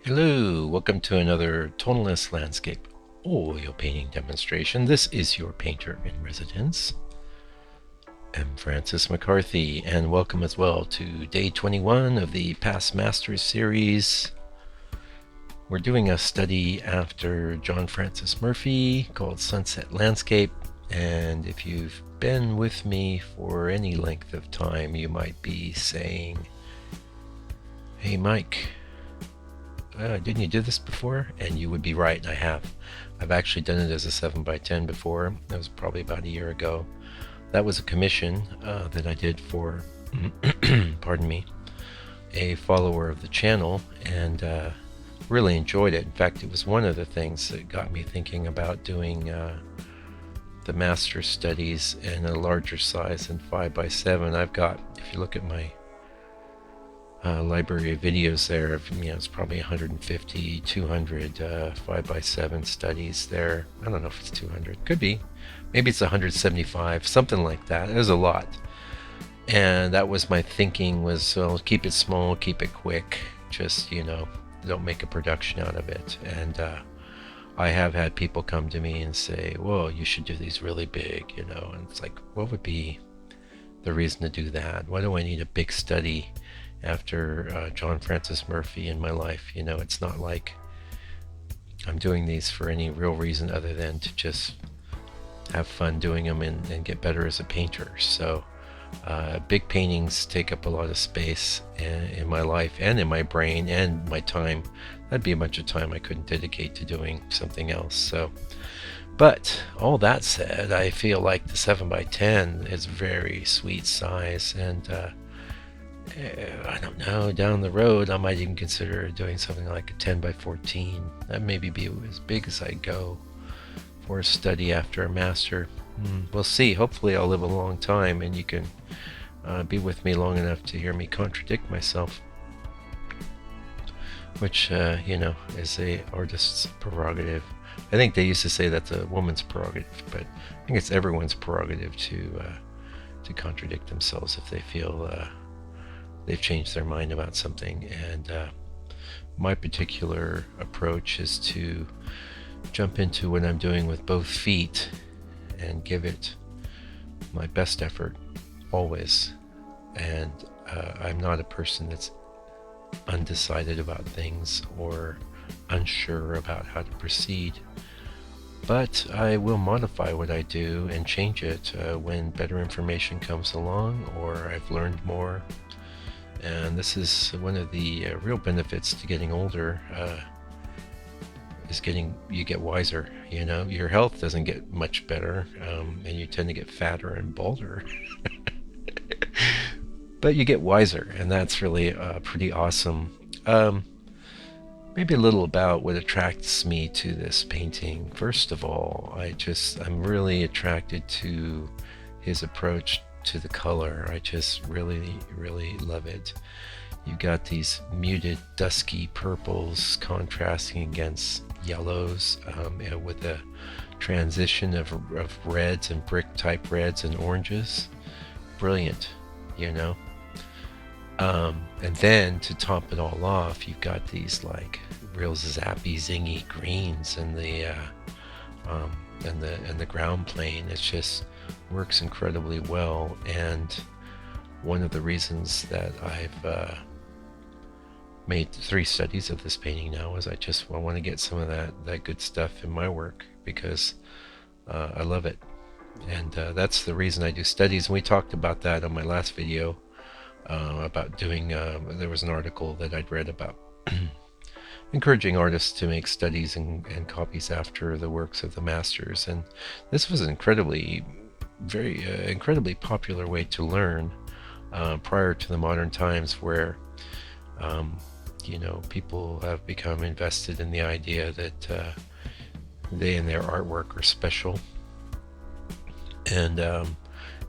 Hello, welcome to another Tonalist landscape oil painting demonstration. This is your painter in residence, M. Francis McCarthy, and welcome as well to day 21 of the Past Masters series. We're doing a study after John Francis Murphy called Sunset Landscape, and if you've been with me for any length of time, you might be saying, "Hey Mike, didn't you do this before?" And you would be right, I have. I've actually done it as a 7x10 before. That was probably about a year ago. That was a commission that I did for, pardon me, a follower of the channel, and really enjoyed it. In fact, it was one of the things that got me thinking about doing the master studies in a larger size than 5x7. I've got, if you look at my library of videos there, it's probably 150, 200 5x7 studies there. I don't know if it's 200, could be, maybe it's 175, something like that. It was a lot, and that was my thinking, was, well, keep it small, keep it quick, just don't make a production out of it. And I have had people come to me and say, well, you should do these really big, and it's like, what would be the reason to do that? Why do I need a big study after John Francis Murphy in my life? It's not like I'm doing these for any real reason other than to just have fun doing them and get better as a painter. So big paintings take up a lot of space in my life and in my brain and my time. That'd be a bunch of time I couldn't dedicate to doing something else. So, but all that said, I feel like the 7x10 is very sweet size, and I don't know, down the road I might even consider doing something like a 10x14. That maybe be as big as I go for a study after a master. We'll see. Hopefully I'll live a long time and you can be with me long enough to hear me contradict myself, which is a artist's prerogative. I think they used to say that's a woman's prerogative, but I think it's everyone's prerogative to contradict themselves if they feel they've changed their mind about something. And my particular approach is to jump into what I'm doing with both feet and give it my best effort always. And I'm not a person that's undecided about things or unsure about how to proceed, but I will modify what I do and change it when better information comes along or I've learned more. And this is one of the real benefits to getting older, is you get wiser. Your health doesn't get much better, and you tend to get fatter and balder. But you get wiser, and that's really pretty awesome. Maybe a little about what attracts me to this painting. First of all, I'm really attracted to his approach to the color. I just really, really love it. You've got these muted, dusky purples contrasting against yellows, with a transition of reds and brick type reds and oranges. Brilliant, and then to top it all off, you've got these like real zappy, zingy greens in the ground plane. It just works incredibly well, and one of the reasons that I've made 3 studies of this painting now is I want to get some of that good stuff in my work, because I love it. And that's the reason I do studies, and we talked about that on my last video about doing, there was an article that I'd read about encouraging artists to make studies and copies after the works of the masters. And this was an incredibly popular way to learn prior to the modern times, where people have become invested in the idea that they and their artwork are special, and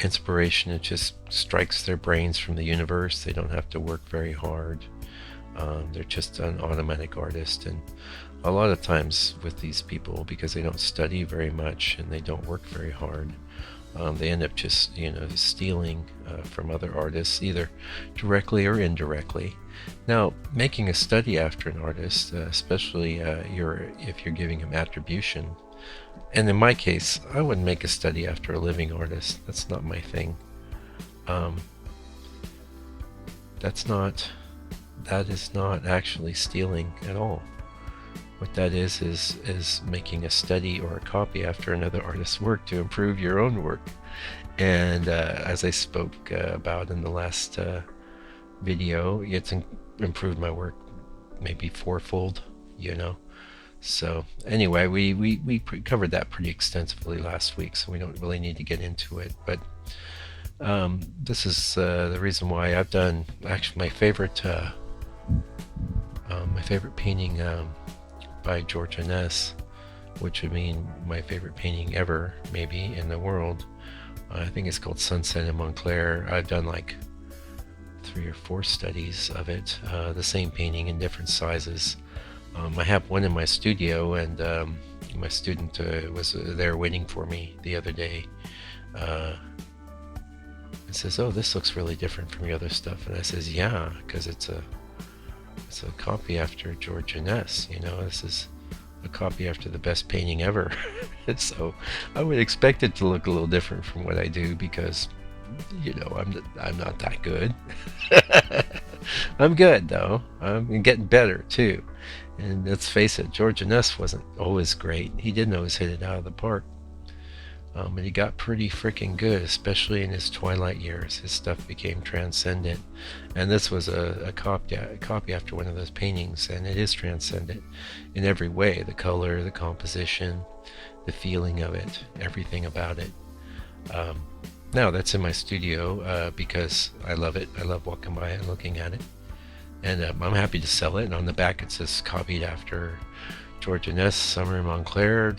inspiration, it just strikes their brains from the universe. They don't have to work very hard. They're just an automatic artist. And a lot of times with these people, because they don't study very much and they don't work very hard, They end up just stealing from other artists, either directly or indirectly. Now, making a study after an artist, especially if you're giving him attribution, and in my case, I wouldn't make a study after a living artist. That's not my thing. Um, that is not actually stealing at all. What that is making a study or a copy after another artist's work to improve your own work. And as I spoke about in the last video, it's improved my work maybe fourfold, So anyway, we covered that pretty extensively last week, so we don't really need to get into it. But this is the reason why I've done actually my favorite painting by George Ness, which would mean my favorite painting ever, maybe in the world. I think it's called Sunset in Montclair. I've done like 3 or 4 studies of it, the same painting in different sizes. I have one in my studio, and my student was there waiting for me the other day. And says, "Oh, this looks really different from your other stuff." And I says, "Yeah, because it's a copy after George Ness. This is a copy after the best painting ever." And so I would expect it to look a little different from what I do, because I'm not that good. I'm good though. I'm getting better too. And let's face it, George Ness wasn't always great. He didn't always hit it out of the park. And he got pretty freaking good, especially in his twilight years. His stuff became transcendent. And this was a copy after one of those paintings, and it is transcendent in every way. The color, the composition, the feeling of it, everything about it. Now that's in my studio because I love it. I love walking by and looking at it. And I'm happy to sell it. And on the back it says copied after George Ness, Summer in Montclair,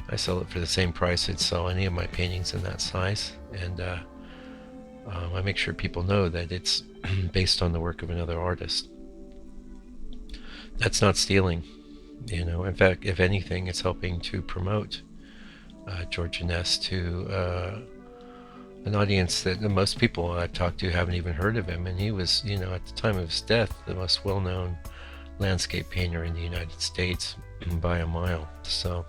I sell it for the same price I'd sell any of my paintings in that size. And I make sure people know that it's based on the work of another artist. That's not stealing. In fact, if anything, it's helping to promote George Ness to an audience that most people I've talked to haven't even heard of him. And he was, at the time of his death, the most well-known landscape painter in the United States by a mile. So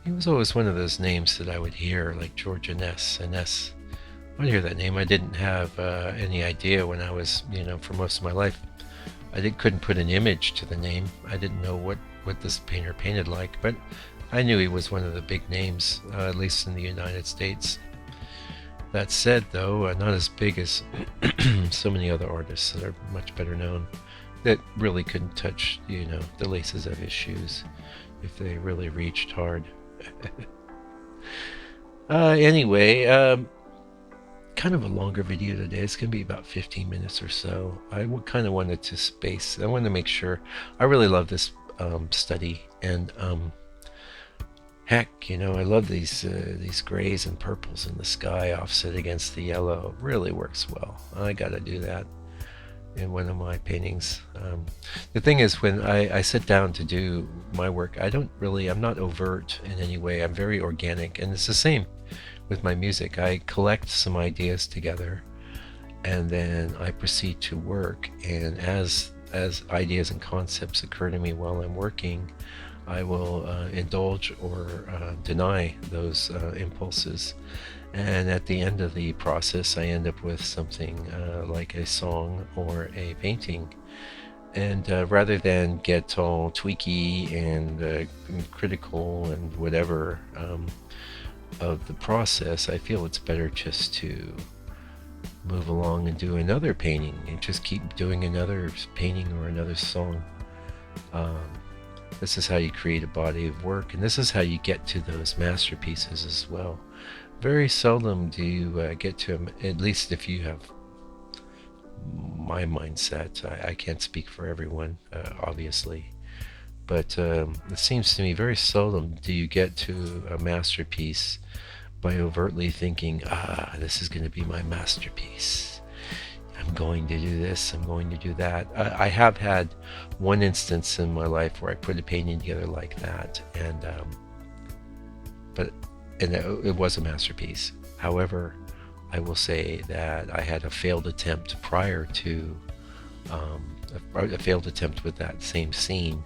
he was always one of those names that I would hear, like George Ness. I'd hear that name. I didn't have any idea when I was, for most of my life. I couldn't put an image to the name. I didn't know what this painter painted like, but I knew he was one of the big names, at least in the United States. That said, though, not as big as so many other artists that are much better known, that really couldn't touch, the laces of his shoes if they really reached hard. Anyway, kind of a longer video today. It's going to be about 15 minutes or so. I kind of wanted to I wanted to make sure. I really love this study, and heck, I love these grays and purples in the sky offset against the yellow. It really works well. I gotta do that in one of my paintings. The thing is, when I sit down to do my work, I'm not overt in any way. I'm very organic, and it's the same with my music. I collect some ideas together, and then I proceed to work, and as ideas and concepts occur to me while I'm working, I will indulge or deny those impulses. And at the end of the process, I end up with something like a song or a painting. And rather than get all tweaky and critical and whatever of the process, I feel it's better just to move along and do another painting and just keep doing another painting or another song. This is how you create a body of work, and this is how you get to those masterpieces as well. Very seldom do you get to them, at least if you have my mindset. I can't speak for everyone, obviously, but it seems to me very seldom do you get to a masterpiece by overtly thinking, this is going to be my masterpiece. I'm going to do this, I'm going to do that. I have had one instance in my life where I put a painting together like that, and but and it was a masterpiece. However, I will say that I had a failed attempt prior to a failed attempt with that same scene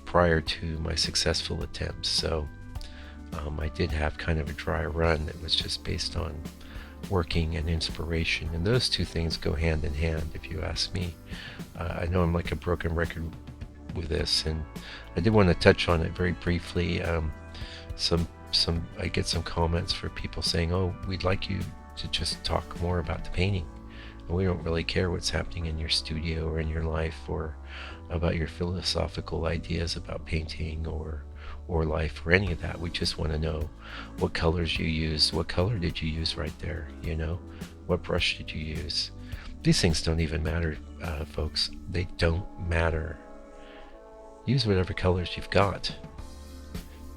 prior to my successful attempt. So I did have kind of a dry run that was just based on working and inspiration, and those two things go hand in hand, if you ask me. I know I'm like a broken record with this, and I did want to touch on it very briefly. I get some comments for people saying, "Oh, we'd like you to just talk more about the painting, and we don't really care what's happening in your studio or in your life, or about your philosophical ideas about painting or life or any of that. We just want to know what colors you use. What color did you use right there? You know, what brush did you use?" These things don't even matter, folks. They don't matter. Use whatever colors you've got.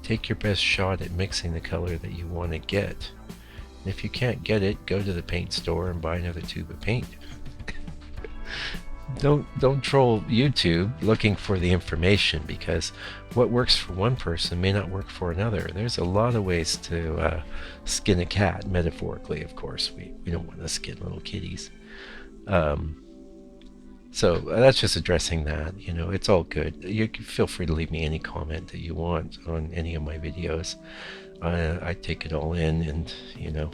Take your best shot at mixing the color that you want to get. And if you can't get it, go to the paint store and buy another tube of paint. Don't troll YouTube looking for the information, because what works for one person may not work for another. There's a lot of ways to skin a cat, metaphorically, of course. We don't want to skin little kitties. So that's just addressing that. You know, it's all good. You can feel free to leave me any comment that you want on any of my videos. I take it all in, and you know,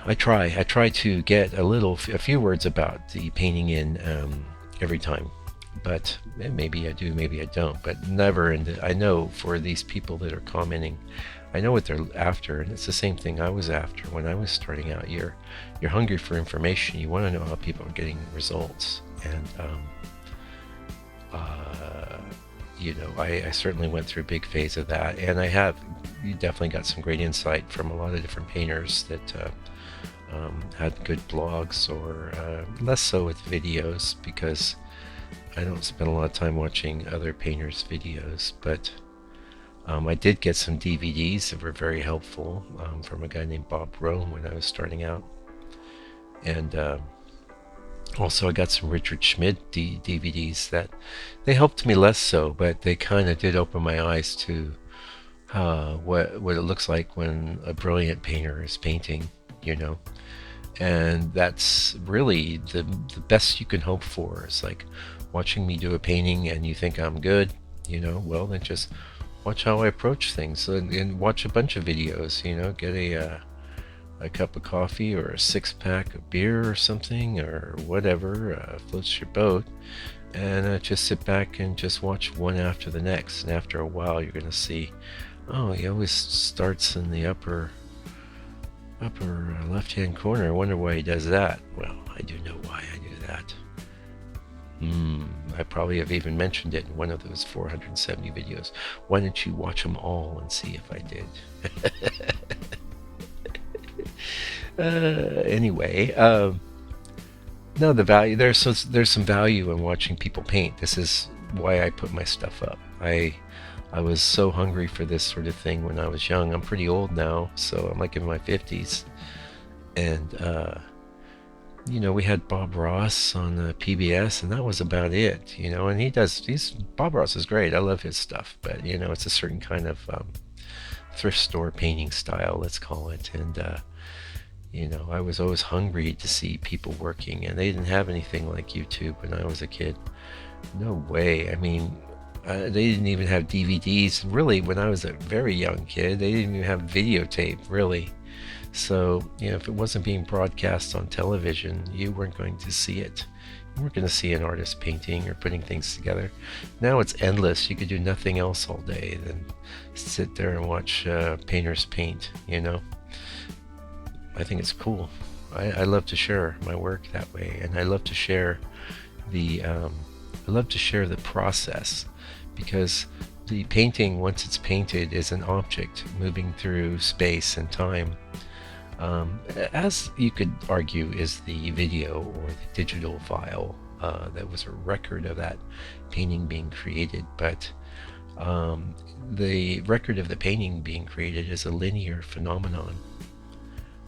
I try to get a few words about the painting in every time, but maybe I do, maybe I don't, but never. And I know for these people that are commenting, I know what they're after, and it's the same thing I was after when I was starting out. You're hungry for information. You want to know how people are getting results, and you know, I certainly went through a big phase of that, and you definitely got some great insight from a lot of different painters that had good blogs, or less so with videos, because I don't spend a lot of time watching other painters' videos, but I did get some DVDs that were very helpful from a guy named Bob Rome when I was starting out, and also I got some Richard Schmid DVDs that they helped me less so, but they kind of did open my eyes to what it looks like when a brilliant painter is painting, you know. And that's really the best you can hope for. It's like watching me do a painting and you think I'm good, you know, well then just watch how I approach things, and watch a bunch of videos, you know, get a cup of coffee or a 6-pack of beer or something or whatever floats your boat, and just sit back and just watch one after the next. And after a while you're going to see, oh, he always starts in the upper left hand corner. I wonder why he does that. Well, I do know why I do that. I probably have even mentioned it in one of those 470 videos. Why don't you watch them all and see if I did? Anyway, no, the value, there's some value in watching people paint. This is why I put my stuff up. I was so hungry for this sort of thing when I was young. I'm pretty old now, so I'm like in my 50s, and you know, we had Bob Ross on PBS, and that was about it, you know. And Bob Ross is great. I love his stuff, but you know, it's a certain kind of thrift store painting style, let's call it. And you know, I was always hungry to see people working, and they didn't have anything like YouTube when I was a kid. No way. I mean, they didn't even have DVDs. Really, when I was a very young kid, they didn't even have videotape, really. So, you know, if it wasn't being broadcast on television, you weren't going to see it. You weren't going to see an artist painting or putting things together. Now it's endless. You could do nothing else all day than sit there and watch painters paint, you know. I think it's cool. I love to share my work that way, and I love to share the process, because the painting, once it's painted, is an object moving through space and time. As you could argue is the video or the digital file that was a record of that painting being created, but the record of the painting being created is a linear phenomenon,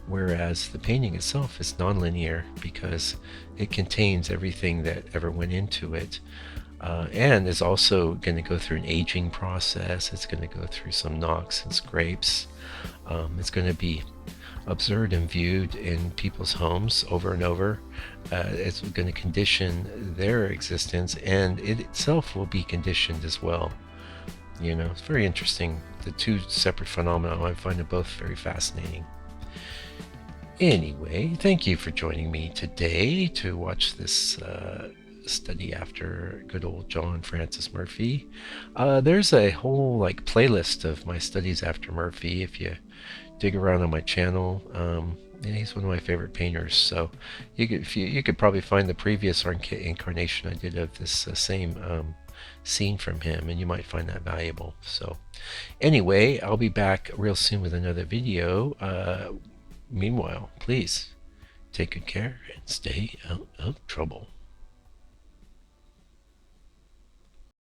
whereas the painting itself is non-linear because it contains everything that ever went into it. and is also going to go through an aging process. It's going to go through some knocks and scrapes. It's going to be observed and viewed in people's homes over and over. It's going to condition their existence, and it itself will be conditioned as well. You know, it's very interesting. The two separate phenomena, I find them both very fascinating. Anyway, thank you for joining me today to watch this study after good old John Francis Murphy. There's a whole like playlist of my studies after Murphy if you dig around on my channel. And he's one of my favorite painters, so you could probably find the previous incarnation I did of this same scene from him, and you might find that valuable. So anyway, I'll be back real soon with another video. Meanwhile, please take good care and stay out of trouble.